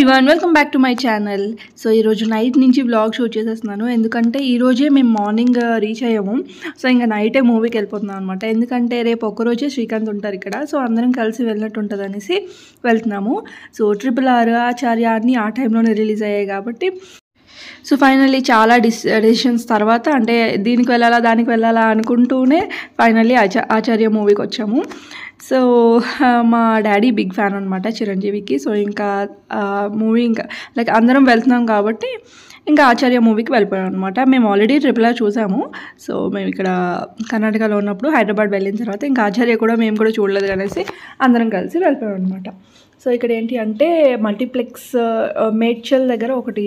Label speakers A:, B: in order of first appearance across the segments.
A: Everyone welcome back to my channel. So ఈరోజు night నుంచి vlog shoot చేసేస్తున్నాను. ఎందుకంటే ఈరోజే మేము మార్నింగ్ రీచ్ అయ్యాము. సో ఇంకా నైటే మూవీకి వెళ్ళిపోతున్నాం అనమాట. ఎందుకంటే రేపు ఒక్కరోజే శ్రీకాంత్ ఉంటారు ఇక్కడ. సో అందరం కలిసి వెళ్ళినట్టు ఉంటుంది అనేసి వెళ్తున్నాము. సో RRR ఆచార్య అన్నీ ఆ టైంలోనే రిలీజ్ అయ్యాయి కాబట్టి సో ఫైనల్లీ చాలా డెసిషన్స్ తర్వాత అంటే దీనికి వెళ్ళాలా దానికి వెళ్ళాలా అనుకుంటూనే ఫైనల్లీ ఆచార్య మూవీకి వచ్చాము. సో మా డాడీ బిగ్ ఫ్యాన్ అనమాట చిరంజీవికి. సో ఇంకా మూవీ ఇంకా లైక్ అందరం వెళ్తున్నాం కాబట్టి ఇంకా ఆచార్య మూవీకి వెళ్ళిపోయాం అనమాట. మేము ఆల్రెడీ RRR చూసాము. సో మేము ఇక్కడ కర్ణాటకలో ఉన్నప్పుడు హైదరాబాద్ వెళ్ళిన తర్వాత ఇంకా ఆచార్య కూడా మేము కూడా చూడలేదు అనేసి అందరం కలిసి వెళ్ళిపోయాం అనమాట. సో ఇక్కడ ఏంటి అంటే మల్టీప్లెక్స్ మేడ్చల్ దగ్గర ఒకటి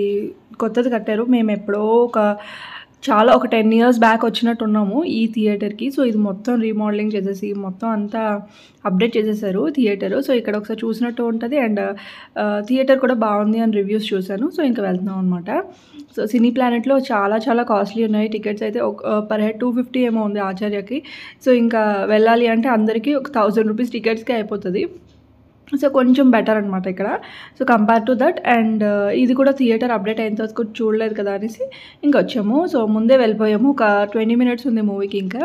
A: కొత్తది కట్టారు. మేము ఎప్పుడో ఒక 10 years బ్యాక్ వచ్చినట్టున్నాము ఈ థియేటర్కి. సో ఇది మొత్తం రీమోడలింగ్ చేసేసి మొత్తం అంతా అప్డేట్ చేసేసారు థియేటర్. సో ఇక్కడ ఒకసారి చూసినట్టు ఉంటుంది అండ్ థియేటర్ కూడా బాగుంది అని రివ్యూస్ చూశాను. సో ఇంకా వెళ్తున్నాం అనమాట. సో సినీ ప్లానెట్లో చాలా కాస్ట్లీ ఉన్నాయి టికెట్స్ అయితే. పర్ హెడ్ 250 ఏమో ఉంది ఆచార్యకి. సో ఇంకా వెళ్ళాలి అంటే అందరికీ ఒక 1000 రూపీస్ టికెట్స్కే అయిపోతుంది. సో కొంచెం బెటర్ అనమాట ఇక్కడ. So compare to that and ఇది కూడా థియేటర్ అప్డేట్ అయిన తర్వాత కూడా చూడలేదు కదా అనేసి ఇంకా వచ్చాము. సో ముందే వెళ్ళిపోయాము. ఒక 20 minutes ఉంది మూవీకి ఇంకా.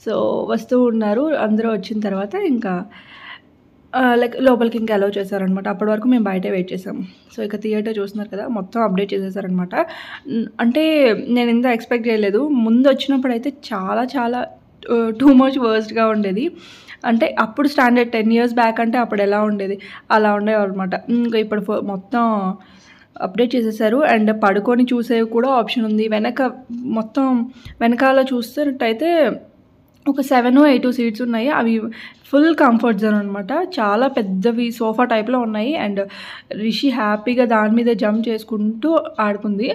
A: సో వస్తూ ఉన్నారు అందరూ. వచ్చిన తర్వాత ఇంకా లైక్ లోపలికి ఇంకా అలౌ చేశారనమాట. అప్పటి వరకు మేము బయటే వెయిట్ చేసాము. సో ఇక థియేటర్ చూస్తున్నారు కదా మొత్తం అప్డేట్ చేసేసారనమాట. అంటే నేను ఇంత ఎక్స్పెక్ట్ చేయలేదు. ముందు వచ్చినప్పుడు అయితే చాలా టూ మచ్ వర్స్ట్గా ఉండేది. అంటే అప్పుడు స్టాండర్డ్ 10 years బ్యాక్ అంటే అప్పుడు ఎలా ఉండేది అలా ఉండేవన్నమాట. ఇంకా ఇప్పుడు మొత్తం అప్డేట్ చేసేసారు అండ్ పడుకొని చూసేవి కూడా ఆప్షన్ ఉంది. మొత్తం వెనకాల చూస్తున్నట్టయితే ఒక 7 or 8 సీట్స్ ఉన్నాయి. అవి ఫుల్ కంఫర్ట్ జోన్ అనమాట. చాలా పెద్దవి సోఫా టైప్లో ఉన్నాయి అండ్ రిషి హ్యాపీగా దాని మీద జంప్ చేసుకుంటూ ఆడుకుంది.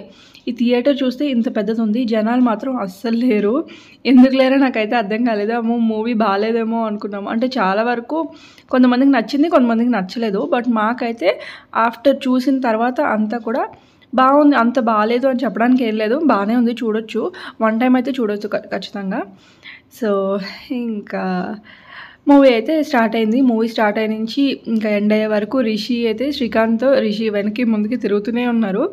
A: ఈ థియేటర్ చూస్తే ఇంత పెద్దది ఉంది. జనాలు మాత్రం అస్సలు లేరు. ఎందుకు లేరో నాకైతే అర్థం కాలేదు. మూవీ బాగాలేదేమో అనుకున్నాము. అంటే చాలా వరకు కొంతమందికి నచ్చింది, కొంతమందికి నచ్చలేదు. బట్ మాకైతే ఆఫ్టర్ చూసిన తర్వాత అంతా కూడా బాగుంది. అంత బాగాలేదు అని చెప్పడానికి ఏం లేదు, బాగానే ఉంది, చూడొచ్చు. 1 time అయితే చూడొచ్చు ఖచ్చితంగా. సో ఇంకా మూవీ అయితే స్టార్ట్ అయింది. మూవీ స్టార్ట్ అయిన నుంచి ఇంకా ఎండ్ అయ్యే వరకు రిషి వెనక్కి ముందుకి తిరుగుతూనే ఉన్నారు.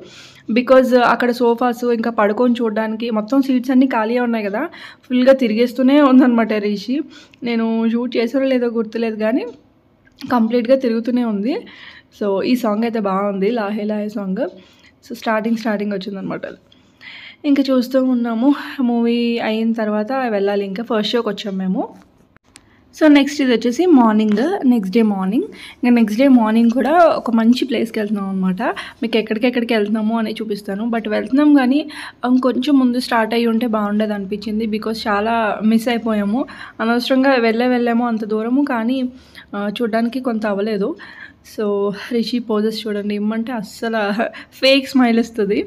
A: బికాజ్ అక్కడ సోఫాస్ ఇంకా పడుకొని చూడడానికి మొత్తం సీట్స్ అన్నీ ఖాళీ ఉన్నాయి కదా, ఫుల్గా తిరిగేస్తూనే ఉందన్నమాట రిషి. నేను షూట్ చేసారో లేదో గుర్తులేదు కానీ కంప్లీట్గా తిరుగుతూనే ఉంది. సో ఈ సాంగ్ అయితే బాగుంది, లాహే లాహే సాంగ్. సో స్టార్టింగ్ వచ్చిందనమాట. ఇంకా చూస్తూ ఉన్నాము. మూవీ అయిన తర్వాత వెళ్ళాలి. ఇంకా ఫస్ట్ షోకి వచ్చాము మేము. సో నెక్స్ట్ ఇది వచ్చేసి నెక్స్ట్ డే మార్నింగ్ కూడా ఒక మంచి ప్లేస్కి వెళ్తున్నాం అనమాట. మీకు ఎక్కడికి వెళ్తున్నాము అని చూపిస్తాను. బట్ వెళ్తున్నాం కానీ కొంచెం ముందు స్టార్ట్ అయ్యి ఉంటే బాగుండేది అనిపించింది. బికాస్ చాలా మిస్ అయిపోయాము. అనవసరంగా వెళ్ళాము అంత దూరము, కానీ చూడడానికి కొంత అవ్వలేదు. సో రిషి పోజెస్ చూడండి, ఇమ్మంటే అస్సలు ఫేక్ స్మైల్ ఇస్తుంది.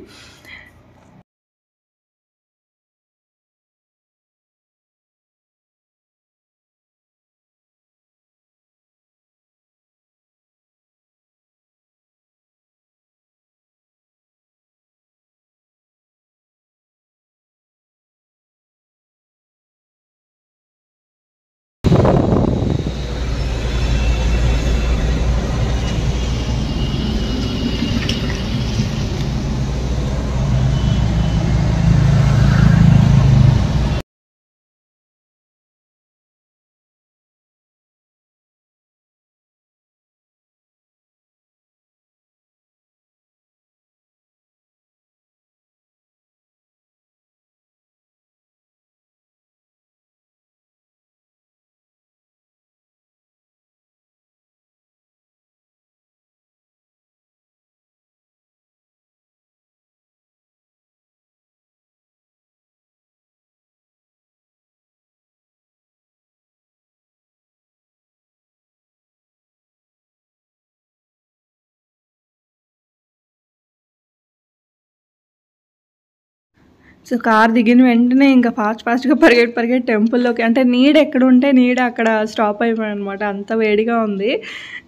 A: సో కార్ దిగిన వెంటనే ఇంకా ఫాస్ట్గా పరిగెట్టి టెంపుల్లోకి, అంటే నీడ ఎక్కడ ఉంటే నీడ అక్కడ స్టాప్ అయిపోయాయి అనమాట. అంత వేడిగా ఉంది.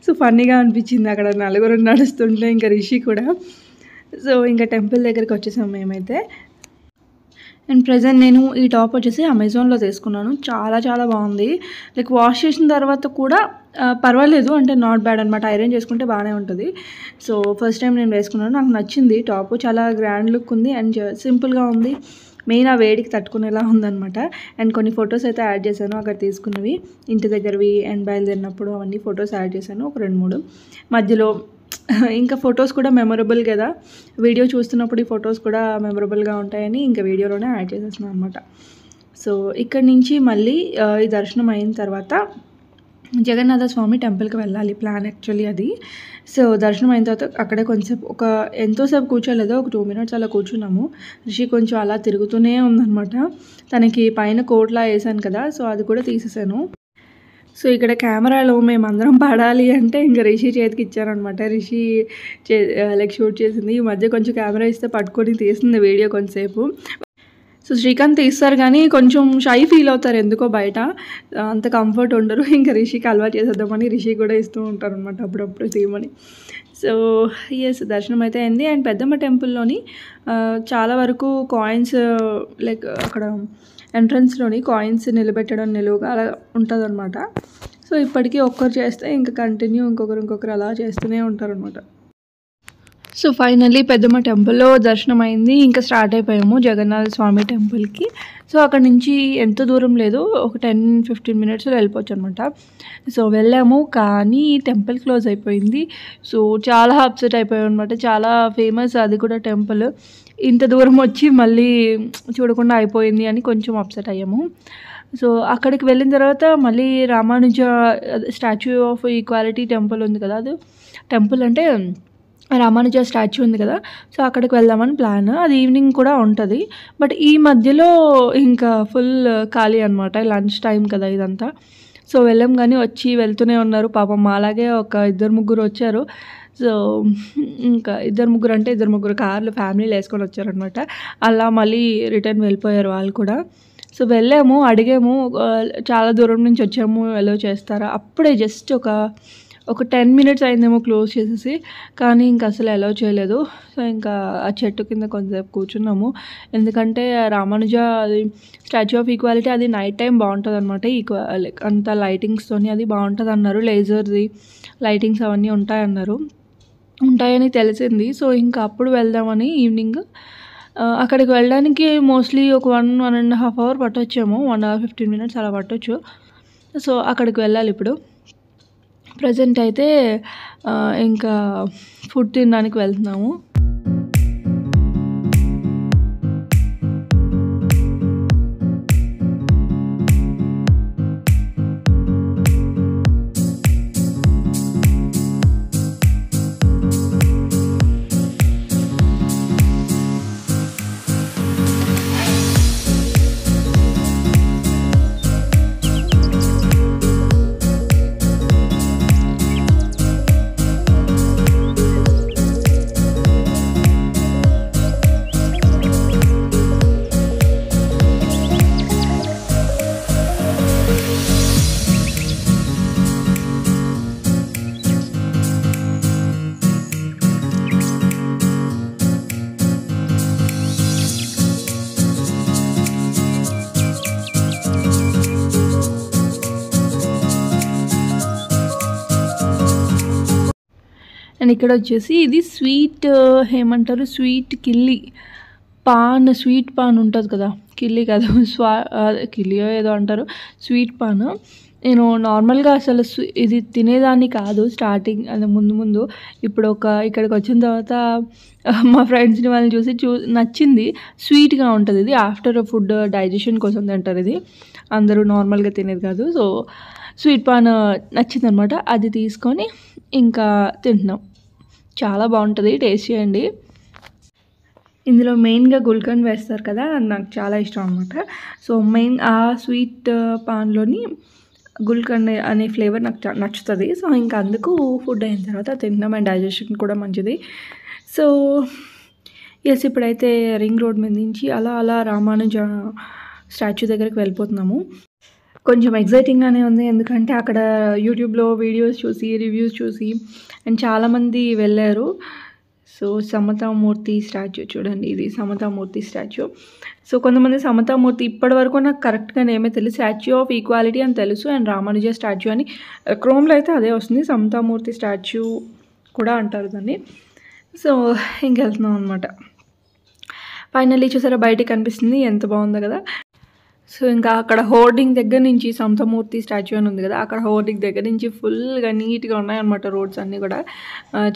A: సో ఫన్నీగా అనిపించింది అక్కడ నలుగురు నడుస్తుంటే, ఇంకా రిషి కూడా. సో ఇంకా టెంపుల్ దగ్గరికి వచ్చేసాం మేమైతే. అండ్ ప్రెజెంట్ నేను ఈ టాప్ వచ్చేసి అమెజాన్లో తీసుకున్నాను. చాలా చాలా బాగుంది. లైక్ వాష్ చేసిన తర్వాత కూడా పర్వాలేదు, అంటే నాట్ బ్యాడ్ అనమాట. ఐరన్ చేసుకుంటే బాగానే ఉంటుంది. సో ఫస్ట్ టైం నేను వేసుకున్నాను, నాకు నచ్చింది. టాప్ చాలా గ్రాండ్ లుక్ ఉంది అండ్ సింపుల్గా ఉంది. మెయిన్ ఆ వేడికి తట్టుకునేలా ఉందన్నమాట. అండ్ కొన్ని ఫొటోస్ అయితే యాడ్ చేశాను అక్కడ తీసుకున్నవి, ఇంటి దగ్గరవి అండ్ బయలుదేరినప్పుడు అవన్నీ ఫొటోస్ యాడ్ చేశాను, ఒక 2-3 మధ్యలో. ఇంకా ఫొటోస్ కూడా మెమొరబుల్ కదా, వీడియో చూస్తున్నప్పుడు ఈ ఫొటోస్ కూడా మెమొరబుల్గా ఉంటాయని ఇంకా వీడియోలోనే యాడ్ చేసేస్తున్నాను అనమాట. సో ఇక్కడి నుంచి మళ్ళీ ఈ దర్శనం అయిన తర్వాత జగన్నాథ స్వామి టెంపుల్కి వెళ్ళాలి ప్లాన్ యాక్చువల్లీ అది. సో దర్శనం అయిన తర్వాత అక్కడే కొంచెంసేపు, ఎంతోసేపు కూర్చోలేదు, ఒక 2 minutes అలా కూర్చున్నాము. రిషి కొంచెం అలా తిరుగుతూనే ఉందన్నమాట. తనకి పైన కోట్లా వేసాను కదా, సో అది కూడా తీసేసాను. సో ఇక్కడ కెమెరాలో మేమందరం పడాలి అంటే ఇంకా రిషి చేతికి ఇచ్చారనమాట. రిషి లైక్ షూట్ చేసింది. ఈ మధ్య కొంచెం కెమెరా ఇస్తే పట్టుకొని తీసింది వీడియో కొంచెంసేపు. సో శ్రీకాంత్ తీస్తారు కానీ కొంచెం షై ఫీల్ అవుతారు ఎందుకో, బయట అంత కంఫర్ట్ ఉండరు. ఇంకా రిషికి అలవాటు చేసేద్దామని రిషి కూడా ఇస్తూ ఉంటారు అనమాట అప్పుడప్పుడు తీయమని. సో ఎస్, దర్శనం అయితే అయింది. అండ్ పెద్దమ్మ టెంపుల్లోని చాలా వరకు కాయిన్స్, లైక్ అక్కడ ఎంట్రన్స్లోని కాయిన్స్ నిలబెట్టడం నిలువుగా అలా ఉంటుంది అనమాట. సో ఇప్పటికీ ఒక్కరు చేస్తే ఇంకా కంటిన్యూ ఇంకొకరు అలా చేస్తూనే ఉంటారనమాట. సో ఫైనల్లీ పెద్దమ్మ టెంపుల్లో దర్శనం అయింది. ఇంకా స్టార్ట్ అయిపోయాము జగన్నాథ స్వామి టెంపుల్కి. సో అక్కడ నుంచి ఎంత దూరం లేదు, ఒక 10-15 minutesలో వెళ్ళిపోవచ్చు అనమాట. సో వెళ్ళాము కానీ టెంపుల్ క్లోజ్ అయిపోయింది. సో చాలా అప్సెట్ అయిపోయాం అనమాట. చాలా ఫేమస్ అది కూడా టెంపుల్, ఇంత దూరం వచ్చి మళ్ళీ చూడకుండా అయిపోయింది అని కొంచెం అప్సెట్ అయ్యాము. సో అక్కడికి వెళ్ళిన తర్వాత మళ్ళీ Ramanuja statue of equality temple ఉంది కదా, అది టెంపుల్ అంటే రామానుజ స్టాచ్యూ ఉంది కదా, సో అక్కడికి వెళ్దామని ప్లాన్. అది ఈవినింగ్ కూడా ఉంటుంది. బట్ ఈ మధ్యలో ఇంకా ఫుల్ ఖాళీ అనమాట, లంచ్ టైం కదా ఇదంతా. సో వెళ్ళాం కానీ వెళ్తూనే ఉన్నారు పాపం. అలాగే ఒక 2-3 వచ్చారు. సో ఇంకా 2-3 అంటే 2-3 కార్లు ఫ్యామిలీలు వేసుకొని వచ్చారనమాట. అలా మళ్ళీ రిటర్న్ వెళ్ళిపోయారు వాళ్ళు కూడా. సో వెళ్ళాము, అడిగాము, చాలా దూరం నుంచి వచ్చాము, ఎలా చేస్తారా? అప్పుడే జస్ట్ ఒక 10 minutes అయిందేమో క్లోజ్ చేసేసి, కానీ ఇంకా అసలు అలౌ చేయలేదు. సో ఇంకా ఆ చెట్టు కింద కొంచెంసేపు కూర్చున్నాము. ఎందుకంటే రామానుజ అది స్టాచ్యూ ఆఫ్ ఈక్వాలిటీ అది నైట్ టైం బాగుంటుంది అనమాట. లైక్ అంత లైటింగ్స్తోని అది బాగుంటుంది అన్నారు. లేజర్ది లైటింగ్స్ అవన్నీ ఉంటాయని తెలిసింది. సో ఇంకా అప్పుడు వెళ్దామని ఈవినింగ్ అక్కడికి వెళ్ళడానికి మోస్ట్లీ ఒక 1-1.5 hour పట్టొచ్చేమో, 1 hour 15 minutes అలా పట్టొచ్చు. సో అక్కడికి వెళ్ళాలి ఇప్పుడు. ప్రజెంట్ అయితే ఇంకా ఫుడ్ తినడానికి వెళ్తున్నాము. అండ్ ఇక్కడ వచ్చేసి ఇది స్వీట్ ఏమంటారు, స్వీట్ స్వీట్ పాన్ ఉంటుంది కదా, కిల్లి కాదు, కిల్లియో ఏదో అంటారు, స్వీట్ పాన్. నేను నార్మల్గా అసలు ఇది తినేదాన్ని కాదు స్టార్టింగ్, అది ముందు. ఇప్పుడు ఇక్కడికి వచ్చిన తర్వాత మా ఫ్రెండ్స్ని వాళ్ళని చూసి నచ్చింది. స్వీట్గా ఉంటుంది ఇది, ఆఫ్టర్ ఫుడ్ డైజెషన్ కోసం తింటారు ఇది, అందరూ నార్మల్గా తినేది కాదు. సో స్వీట్ పాన్ నచ్చిందనమాట, అది తీసుకొని ఇంకా తింటున్నాం. చాలా బాగుంటుంది, టేస్ట్ చేయండి. ఇందులో మెయిన్గా గుల్కండ్ వేస్తారు కదా, అది నాకు చాలా ఇష్టం అనమాట. సో మెయిన్ ఆ స్వీట్ పాన్లోని గుల్కండ్ అనే ఫ్లేవర్ నాకు నచ్చుతుంది. సో ఇంకా అందుకు ఫుడ్ అయిన తర్వాత తింటున్నాం. అండ్ డైజెషన్ కూడా మంచిది. సో ఎస్, ఇప్పుడైతే రింగ్ రోడ్ మీద నుంచి అలా రామానుజ స్టాచ్యూ దగ్గరికి వెళ్ళిపోతున్నాము. కొంచెం ఎగ్జైటింగ్గానే ఉంది, ఎందుకంటే అక్కడ యూట్యూబ్లో వీడియోస్ చూసి రివ్యూస్ చూసి అండ్ చాలామంది వెళ్ళారు. సో సమతామూర్తి స్టాచ్యూ చూడండి, ఇది సమతామూర్తి స్టాచ్యూ. సో కొంతమంది సమతామూర్తి ఇప్పటి వరకు నాకు కరెక్ట్గా నేమే తెలుసు, స్టాచ్యూ ఆఫ్ ఈక్వాలిటీ అని తెలుసు, అండ్ రామానుజ స్టాచ్యూ అని క్రోమ్లో అయితే అదే వస్తుంది, సమతామూర్తి స్టాచ్యూ కూడా అంటారు దాన్ని. సో ఇంకెళ్తున్నాం అనమాట. ఫైనల్లీ చూసారా బయటికి కనిపిస్తుంది, ఎంత బాగుందో కదా. సో ఇంకా అక్కడ హోర్డింగ్ దగ్గర నుంచి సమతామూర్తి స్టాచ్యూ అని ఉంది కదా, అక్కడ హోర్డింగ్ దగ్గర నుంచి ఫుల్గా నీట్గా ఉన్నాయన్నమాట రోడ్స్ అన్నీ కూడా.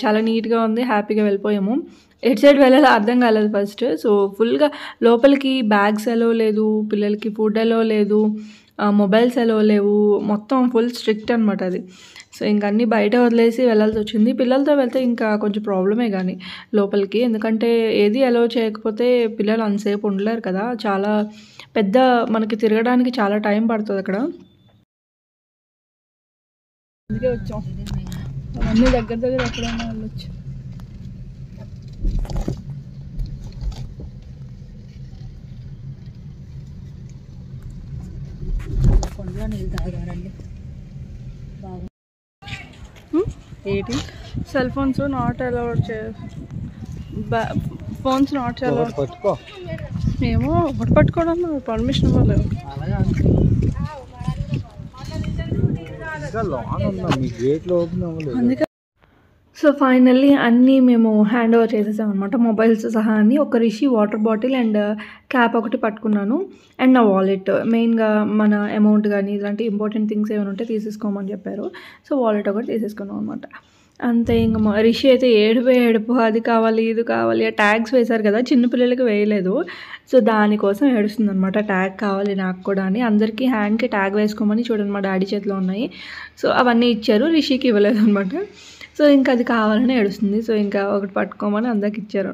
A: చాలా నీట్గా ఉంది, హ్యాపీగా వెళ్ళిపోయాము. ఎటు సైడ్ వెళ్ళాలో అర్థం కాలేదు ఫస్ట్. సో ఫుల్గా లోపలికి బ్యాగ్స్ ఎలో లేదు, పిల్లలకి ఫుడ్ ఎలో లేదు, మొబైల్స్ ఎలో లేవు, మొత్తం ఫుల్ స్ట్రిక్ట్ అనమాట అది. సో ఇంక అన్నీ బయట వదిలేసి వెళ్ళాల్సి వచ్చింది. పిల్లలతో వెళ్తే ఇంకా కొంచెం ప్రాబ్లమే కానీ లోపలికి, ఎందుకంటే ఏది అలో చేయకపోతే పిల్లలు అంతసేపు ఉండలేరు కదా, చాలా పెద్ద మనకి తిరగడానికి చాలా టైం పడుతుంది అక్కడ. అందుకే వచ్చాం, అవన్నీ దగ్గర దగ్గర ఎక్కడైనా వెళ్ళొచ్చు. ఏంటి cell phones not allowed phones not allowed. ఏమో ఒకటి పట్టుకోవడం పర్మిషన్ ఇవ్వలేదు. అందుకే సో ఫైనల్లీ అన్నీ మేము హ్యాండ్ ఓవర్ చేసేసాం అనమాట, మొబైల్స్ సహా అన్నీ. ఒక Rishi water bottle and cap ఒకటి పట్టుకున్నాను, అండ్ నా వాలెట్. మెయిన్గా మన అమౌంట్ కానీ ఇలాంటి ఇంపార్టెంట్ థింగ్స్ ఏమైనా ఉంటే తీసేసుకోమని చెప్పారు. సో వాలెట్ ఒకటి తీసేసుకున్నాం అనమాట. అంతే. ఇంక మా రిషి అయితే ఏడుపు, అది కావాలి ఇది కావాలి. ఆ ట్యాగ్స్ వేశారు కదా, చిన్నపిల్లలకి వేయలేదు, సో దానికోసం ఏడుస్తుంది అనమాట. ట్యాగ్ కావాలి నాకు కూడా అని. అందరికీ హ్యాండ్కి ట్యాగ్ వేసుకోమని చూడండి మా డాడీ చేతిలో ఉన్నాయి. సో అవన్నీ ఇచ్చారు, రిషికి ఇవ్వలేదు అనమాట. సో ఇంకా అది కావాలని ఏడుస్తుంది. సో ఇంకా ఒకటి పట్టుకోమని అందరికి ఇచ్చారు.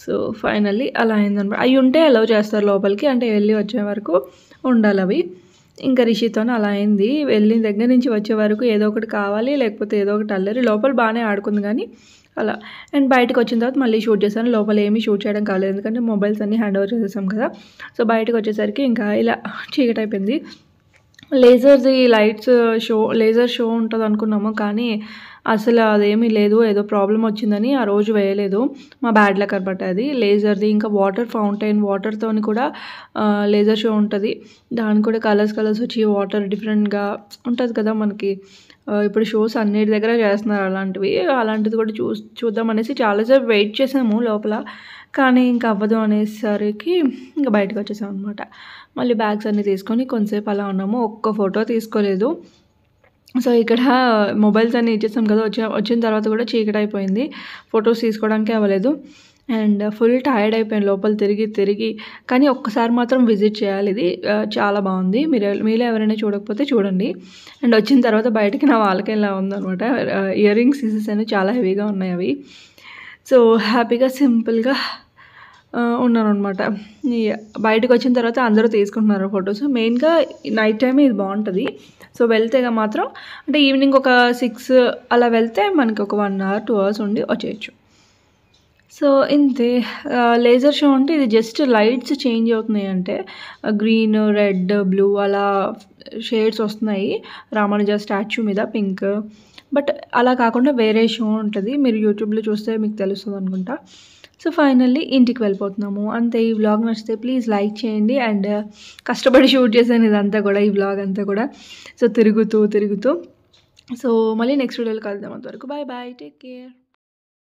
A: సో ఫైనల్లీ అలా అయిందనమాట. అవి ఉంటే అలౌ చేస్తారు లోపలికి, అంటే వెళ్ళి వచ్చే వరకు ఉండాలి అవి. ఇంకా రిషితోనే అలా అయింది. వెళ్ళిన దగ్గర నుంచి వచ్చే వరకు ఏదో ఒకటి కావాలి, లేకపోతే ఏదో ఒకటి అల్లరి. లోపల బాగానే ఆడుకుంది కానీ అలా. అండ్ బయటకు వచ్చిన తర్వాత మళ్ళీ షూట్ చేశాను. లోపల ఏమీ షూట్ చేయడం కాలేదు, ఎందుకంటే మొబైల్స్ అన్నీ హ్యాండ్ ఓవర్ చేసేసాం కదా. సో బయటకు వచ్చేసరికి ఇంకా ఇలా చీకటి అయిపోయింది. లేజర్ షో ఉంటుంది అనుకున్నాము, కానీ అసలు అదేమీ లేదు. ఏదో ప్రాబ్లం వచ్చిందని ఆ రోజు వేయలేదు, మా బ్యాడ్ లక్ అనమాట అది. లేజర్ది ఇంకా వాటర్ ఫౌంటైన్, వాటర్తో కూడా లేజర్ షో ఉంటుంది. దానికి కూడా కలర్స్ వచ్చి వాటర్ డిఫరెంట్గా ఉంటుంది కదా మనకి. ఇప్పుడు షోస్ అన్నిటి దగ్గర చేస్తున్నారు అలాంటిది కూడా చూద్దాం అనేసి చాలాసేపు వెయిట్ చేసాము లోపల, కానీ ఇంకా అవ్వదు అనేసరికి ఇంకా బయటకు వచ్చేసాం అనమాట. మళ్ళీ బ్యాగ్స్ అన్నీ తీసుకొని కొంతసేపు అలా ఉన్నాము, ఒక్క ఫోటో తీసుకోలేదు. సో ఇక్కడ మొబైల్స్ అన్నీ ఇచ్చేసాం కదా, వచ్చిన తర్వాత కూడా చీకటి అయిపోయింది, ఫొటోస్ తీసుకోవడానికి అవ్వలేదు. అండ్ ఫుల్ టైర్డ్ అయిపోయాను లోపల తిరిగి. కానీ ఒక్కసారి మాత్రం విజిట్ చేయాలి, ఇది చాలా బాగుంది. మీలో ఎవరైనా చూడకపోతే చూడండి. అండ్ వచ్చిన తర్వాత బయటకి నా వాళ్ళకెలా ఉందనమాట. ఇయర్ రింగ్స్ తీసేసాను, చాలా హెవీగా ఉన్నాయి అవి. సో హ్యాపీగా సింపుల్గా ఉన్నాను అనమాట. బయటకు వచ్చిన తర్వాత అందరూ తీసుకుంటున్నారు ఫొటోస్. మెయిన్గా నైట్ టైం ఇది బాగుంటుంది. సో వెళ్తే మాత్రం అంటే ఈవినింగ్ ఒక 6 అలా వెళ్తే మనకి ఒక 1 hour 2 hours ఉండి వచ్చేయచ్చు. సో ఇంతే. లేజర్ షో అంటే ఇది జస్ట్ లైట్స్ చేంజ్ అవుతున్నాయి, అంటే గ్రీన్, రెడ్, బ్లూ అలా షేడ్స్ వస్తున్నాయి రామానుజ స్టాచ్యూ మీద, పింక్. బట్ అలా కాకుండా వేరే షో ఉంటుంది, మీరు యూట్యూబ్లో చూస్తే మీకు తెలుస్తుంది అనుకుంటా. సో ఫైనల్లీ ఇంటికి వెళ్ళిపోతున్నాము అంతే. ఈ వ్లాగ్ నచ్చితే ప్లీజ్ లైక్ చేయండి. అండ్ కష్టపడి షూట్ చేశాను ఇదంతా కూడా, ఈ వ్లాగ్ అంతా కూడా. సో తిరుగుతూ సో మళ్ళీ నెక్స్ట్ వీడియోలో కలుద్దాం. అంతవరకు బాయ్, టేక్ కేర్.